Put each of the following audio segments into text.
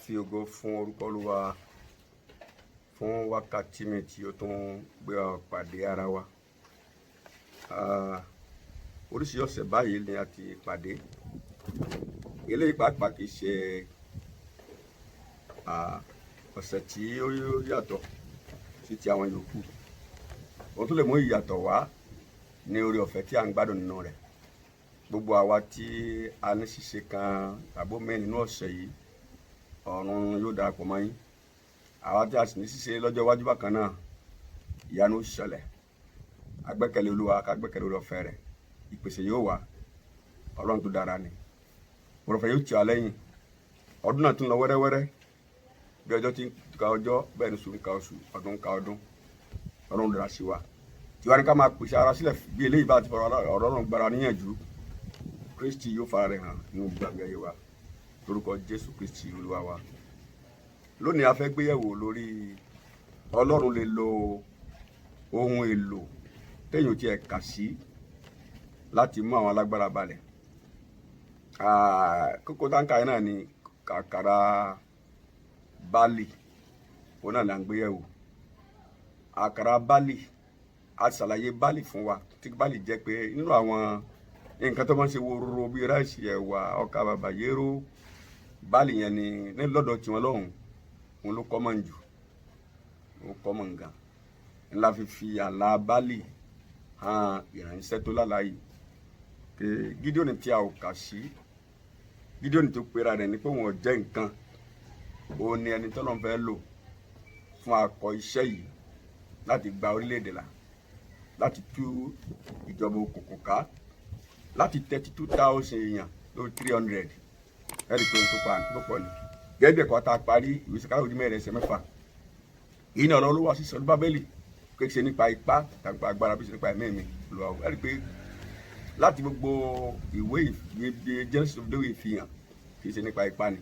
fi ògo fún orúkọ Olúwa fún wákàtí mi tí ó tún gbé wa pàdé ara wa. Oríṣi ọ̀sẹ̀ báyìí ni a ti pàdé. Eléyìí pàápàá kìí ṣe ọ̀sẹ̀ tí ó yàtọ̀ sí ti àwọn yòókù. Ohun tó lè mú ìyàtọ̀ wá ní oore ọ̀fẹ́ tí a ń gbádùn nínú rẹ̀. Gbogbo àwa tí a ní ṣíṣe kan tàbí mẹ́rin nínú ọ̀sẹ̀ yìí, ọ̀run yóò darapọ̀ mọ́ yín. Àwa tí a sì ní ṣíṣe lọ́jọ́ iwájú bákan náà, ìyanu ṣẹlẹ̀. Agbẹ́kẹ̀lé Olúwa, ká gbẹ́kẹ̀lé oore ọ̀fẹ́ rẹ̀. Ìpèsè yóò wá. Ọlọ́run tó dára ni. Oore ọ̀fẹ́ yóò tì wá lẹ́yìn. Ọdún náà tún lọ wẹ́rẹ́wẹ́rẹ́. Bí ọjọ́ ti ń ka ọjọ́, bẹ́ẹ̀ ni oṣù ń ka oṣù, ọdún ń ka ọdún. Ọlọ́run dára sí wa. Tiwa ni ká máa pèsè ara sílẹ̀ bí eléyìí bá ti fọ̀rọ̀ Ọlọ́run gbára níyànjú. Kristi yóò fara rẹ̀ hàn nínú gbàgbé ayé wa. Lórúkọ Jésù Kristi Olúwa wa. Lónìí a fẹ́ gbéyẹ̀wò lórí Ọlọ́run lè lo ohun èlò téèyàn tí ẹ kà sí láti mú àwọn alágbára balẹ̀. Kókó táǹkà yẹn náà ni àkàrà báàlì. Òun náà là ń gbéyẹ̀wò. Àkàrà báàlì, a ṣàlàyé báàlì fún wa. Tí báàlì jẹ́ pé nínú àwọn nǹkan tó máa ń ṣe wóró bíi ráìsì, ẹ̀wà, ọkà bàbà, yéró, báàlì yẹn ní lọ́dọ̀ tiwọn lọ́hùn, òun ló kọ́ mọ̀ jù, ó kọ́ mọ̀ nǹkan. Ńlá fi àlà báàlì hàn ìránṣẹ́ tó lálàá yìí. Gídíónì tí a ò kà sí, Gídíónì tó pera rẹ̀ ní pé òun ò jẹ́ nǹkan, òun ni ẹni tọ́lọ́run fẹ́ lò fún akọ iṣẹ́ yìí láti gba orílẹ̀-èdè là, láti tú ìjọba òkùnkùn ká, láti 32,000 èèyàn lórí 300. Ẹ̀rí pé ohun tó pa tó pọ̀ ni. Gẹ́gẹ́ ẹ̀kọ́ tá a parí ìwé Sákárà orí 4 ẹsẹ̀ 6. Èyí ni ọ̀rọ̀ Olúwa sí Sọ̀rúbábélì, kì í ṣe nípa ipá tàbí agbára bí ṣe nípa ẹ̀mí mi Olúwa. Ẹ̀rí pé láti gbogbo ìwé Genesis dé ìwé Ìfihàn, kì í ṣe nípa ipá ni.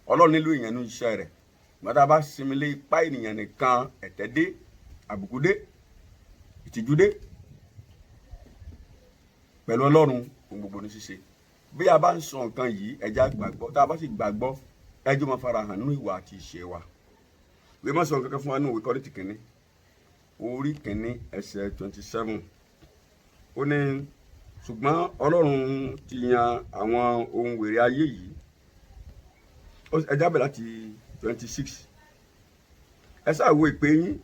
Ọlọ́run nílò èèyàn nínú iṣẹ́ rẹ̀. Mọ̀tá bá sinmi lé ipá ènìyàn nìkan, ẹ̀tẹ́ dé, àbùkù dé, ìtìjú dé. Pẹ̀lú Ọlọ́run ohun gbogbo ní ṣíṣe. Bí a bá ń sọ nǹkan yìí, ẹja gbàgbọ́. Tá a bá sì gbàgbọ́, ẹjọ́ máa fara hàn nínú ìwà àti ìṣe wa. Ìwé máa sọ nǹkan kan fún wa nínú ìwé Kọ́ríńtì kìíní, orí kìíní ẹsẹ̀ 27. Ó ní ṣùgbọ́n Ọlọ́run ti yan àwọn ohun wèrè ayé yìí. Ẹja bẹ̀rẹ̀ láti 26. Ẹ sáà wo ìpè yín.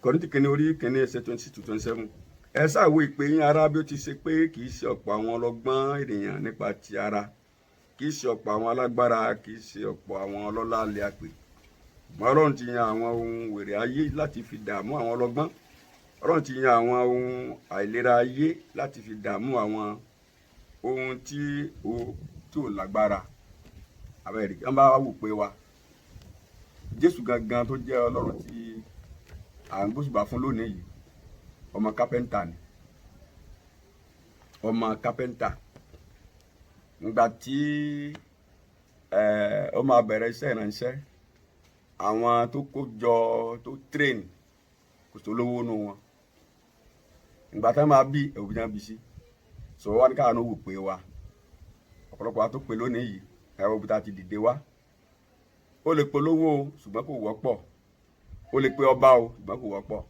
Kọ́ríńtì kìíní orí kìíní ẹsẹ̀ 26-27. Ẹ sáà wo ìpè yín ará, bí ó ti ṣe pé kì í ṣe ọ̀pọ̀ àwọn ọlọ́gbọ́n ènìyàn nípa ti ara, kì í ṣe ọ̀pọ̀ àwọn alágbára, kì í ṣe ọ̀pọ̀ àwọn ọlọ́lá lè àpè. Ọlọ́run ti yan àwọn ohun wèrè ayé láti fi dààmú àwọn ọlọ́gbọ́n. Ọlọ́run ti yan àwọn ohun àìlera ayé láti fi dààmú àwọn ohun tí ò lágbára. Àbẹ̀rẹ̀ kí wọ́n bá wò pé wa. Jésù gangan tó jẹ́ Ọlọ́run tí à ń gbóṣùbà fún lónìí yìí, ọmọ kápẹ́ńtà ni. Ọmọ kápẹ́ńtà. Nígbà tí ó máa bẹ̀rẹ̀ iṣẹ́ ìránṣẹ́, àwọn tó kó jọ tó train kò tó lówó nù wọn. Nígbà tí wọ́n máa bí òbí náà bí sí. Sọ̀rọ̀ wá ní káwọn ó wò pé wa. Ọ̀pọ̀lọpọ̀ wa tó pè lónìí yìí, ẹ̀rọ òbí ta ti dìde wá. Ó lè polówó o, ṣùgbọ́n kò wọ́pọ̀. Ó lè pe ọba o, ṣùgbọ́n kò wọ́pọ̀.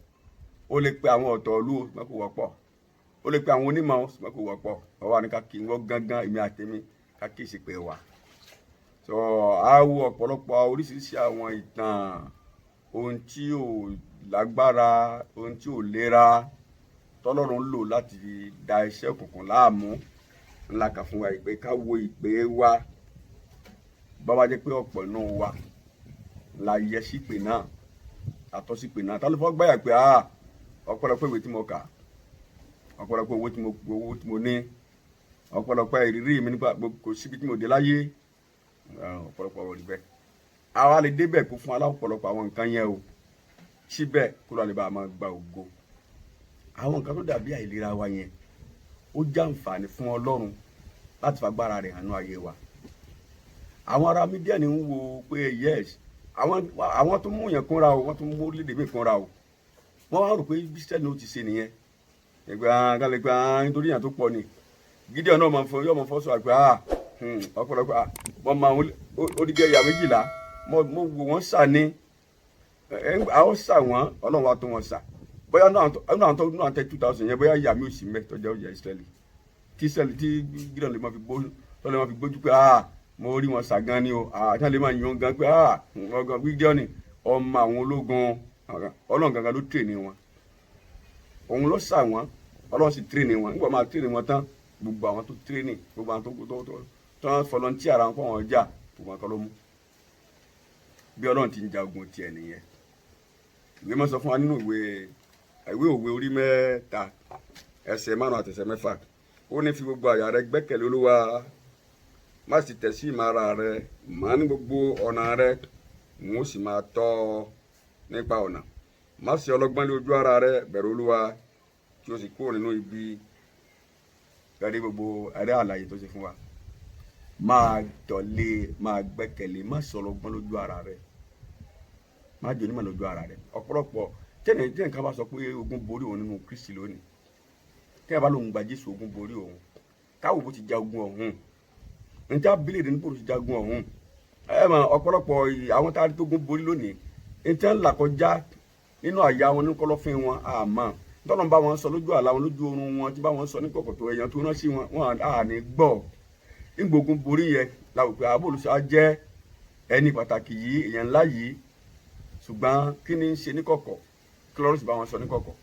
Ó lè pe àwọn ọ̀tọ̀ ìlú o, ṣùgbọ́n kò wọ́pọ̀. Ó lè pe àwọn onímọ̀ o, ṣùgbọ́n kò wọ́pọ̀. Ọwọ́ ni ká kí wọ́n gángan èmi àtẹ̀mí ká kí ìsìnkú wa. Sọ á wo ọ̀pọ̀lọpọ̀ oríṣiríṣi àwọn ìtàn, ohun tí ò lágbára, ohun tí ò lera, tọ́lọ́run lò láti fi da iṣẹ́ òkùnkùn láàmú. Ńlá kà fún wa ìpè ká wo ìpè wa. Bá wá jẹ́ pé ọ̀pọ̀ inú wa la yẹ sí ìpè náà, àtọ́ sí ìpè náà. Tá ló fọ́ gbáyà pé ọ̀pọ̀lọpọ̀ ìwé tí mo kà, ọ̀pọ̀lọpọ̀ owó tí mo ní, ọ̀pọ̀lọpọ̀ ìrírí mi nípa kò síbi tí mo dé láyé, ọ̀pọ̀lọpọ̀ ọ̀rọ̀ rí bẹ́ẹ̀. Àwa lè débẹ̀ kó fún aláwọ̀pọ̀lọpọ̀ àwọn nǹkan yẹn o. Síbẹ̀ kó lọ́ọ́ lè bá a máa gba ògo. Àwọn nǹkan tó dàbí àìlera wa yẹn, ó jẹ́ àǹfààní fún Ọlọ́run láti fagbára rẹ̀ hàn nínú ayé wa. Àwọn ará mídíà ni ń wo pé yes, àwọn tó mú yẹn kúnra o, wọ́n tó mú orílẹ̀-èdè mi kúnra o. Wọ́n wá rò pé bísítẹ́ ni ó ti ṣe nìyẹn. Kálẹ̀ pé nítorí yẹn tó pọ̀ ni. Gídíọ̀nù náà yóò mọ fọ́ sọ àgbẹ̀ ọ̀pọ̀lọpọ̀ wọ́n máa ó dígẹ́ ìyá 12 mo wò wọ́n sà ní àwọn sà wọ́n ọlọ́run wa tó wọn sà bóyá náà tó 2000 yẹn bóyá ìyá mi ò sí mẹ́ tọ́jà ọjà Ísírẹ́lì tí Gideon lè máa fi gbójú pé mo rí wọn sà gan ni o àti lè máa yan gan pé ọgàn Gideon ni ọmọ àwọn ológun ọlọ́run gangan ló tírèènì wọn òun ló sà wọ́n ọlọ́run sì tírèènì wọn nígbà máa tírèènì wọn tán gbogbo àwọn tó tírèènì gbogbo àwọn tó fọlọ́ntì ara wọn fún àwọn ọjà gbogbo àwọn kan ló mú bí ọlọ́run ti ń ja ogun tiẹ̀ nìyẹn ìwé máa sọ fún wa nínú ìwé òwe orí 3 ẹsẹ̀ 5 àti ẹsẹ̀ 6 ó ní fi gbogbo àyà rẹ gbẹ́kẹ̀lé Olúwa má sì tẹ̀ sí ìmọ̀ ara rẹ má ní gbogbo ọ̀nà rẹ n ó sì máa tọ́ ọ nípa ọ̀nà má sì ọlọ́gbọ́n lé ojú ara rẹ bẹ̀rù Olúwa kí o sì kúrò nínú ibi gàdé gbogbo ẹ̀rẹ àlàyé tó ṣe fún wa máa tọ̀lé máa gbẹ́kẹ̀lé má sì ọlọ́gbọ́n lójú ara rẹ má jẹ́ onímọ̀ lójú ara rẹ ọ̀pọ̀lọpọ̀ tẹ́nì kan bá sọ pé ogun borí òun nínú Kristi lónìí tẹ́nì bá lóun gba Jésù ogun borí òun káwọ́ bó ti ja ogun ọ̀hún njẹ́ abílẹ̀ ní bó ti ja ogun ọ̀hún mọ̀ ọ̀pọ̀lọpọ̀ àwọn tá a rí tógun borí lónìí njẹ́ ńlá kọjá nínú àyà wọn ní kọ̀lọ̀fín wọn àmọ́ tọ́lọ́ bá wọn sọ lójú àlá wọn lójú oorun wọn tí bá wọn sọ ní kọ̀kọ̀ tó èèyàn tó rán sí wọn à ní gbọ́ ìgbógun borí yẹ làwùjọ àbólùsọ jẹ́ ẹni pàtàkì yìí èèyàn ńlá yìí ṣùgbọ́n kí ni ń ṣe ní kọ̀kọ̀ kí lọ́rùn sì bá wọn sọ ní kọ̀kọ̀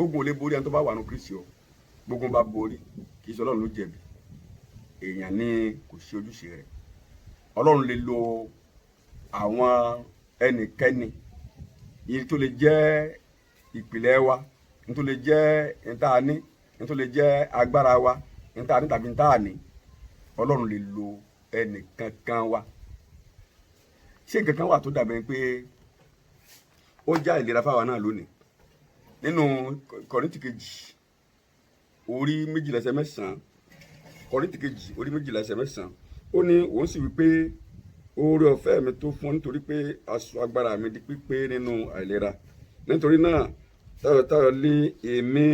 ogun ò lè borí ẹni tó bá wà ní Kristi o gbogbo bá borí kì í sọ Ọlọ́run ló jẹ̀bi èèyàn ní kò sí ojúṣe rẹ̀ Ọlọ́run lè lo àwọn ẹnikẹ́ni èyí tó lè jẹ́ ìpìlẹ̀ wa ní tó lè jẹ́ ìtaàní ní tó lè jẹ́ agbára wa ìtaàní tàbí ìtaàní Ọlọ́run lè lo ẹnìkankan wa ṣé nǹkan kan wà tó dàbẹ̀ pé ó já ìlera fáwa náà lónìí nínú Kọ́ríńtì kejì orí 12 Kọ́ríńtì kejì orí 12 ó ní òun sì wí pé oore ọ̀fẹ́ mi tó fún ọ nítorí pé aṣọ agbára mi di pípé nínú àìlera nítorí náà tayọ̀tayọ̀ lé èmi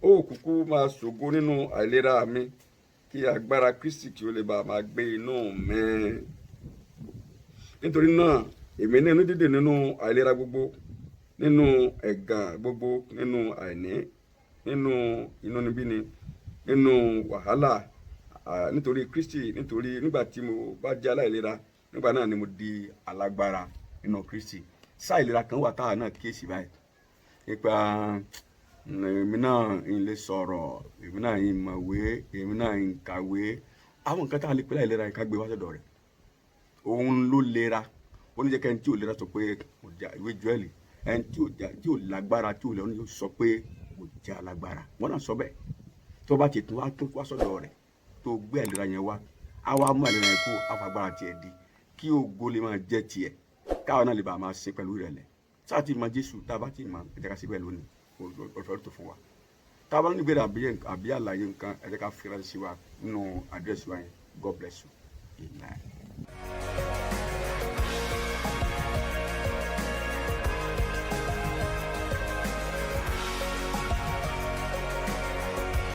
ó kúkú máa ṣògo nínú àìlera mi kí agbára Kristi kí ó lè bá máa gbé inú mi nítorí náà èmi ní inú dídè nínú àìlera gbogbo nínú ẹ̀gàn gbogbo nínú àìní nínú inúnibíni nínú wàhálà nítorí Kristi nítorí nígbà tí mo bá jẹ́ aláìlera nígbà náà ni mo di alágbára nínú Kristi sáà ìlera kan wà táwa náà kíyèsí báyìí nípa èmi náà ń lè sọ̀rọ̀ èmi náà ń mọ̀wé èmi náà ń kàwé àwọn nǹkan tá a lè pè láìlera yìí ká gbé wá sọ́dọ̀ rẹ̀ òun ló lera ó ní jẹ́ kẹ́ni tí ò lera sọ pé kò já ìwé Jóẹ́lì ẹni tí ò lágbára tí ò lera ó sọ pé kò já lágbára wọ́n náà sọ bẹ́ẹ̀ tó bá ti tún wá sọ́dọ̀ rẹ̀ tó gbé àìlera yẹn wá á wá mú àìlera yẹn kó àfagbára tiẹ̀ di kí ògo lè máa jẹ́ tiẹ̀ káwọn náà lè bá máa ṣe pẹ̀lú ìrẹ̀lẹ̀ sáà tí ma Jésù tá a bá ti mọ ẹ jẹ́ ká síbẹ̀ lónìí ọ̀fẹ́ tó fún wa tá a bá ní ìbéèrè àbí àlàyé nǹkan ẹ jẹ́ ká fi ránṣẹ́ sí wa nínú àdírẹ́sì wa yẹn God bless you. Amen.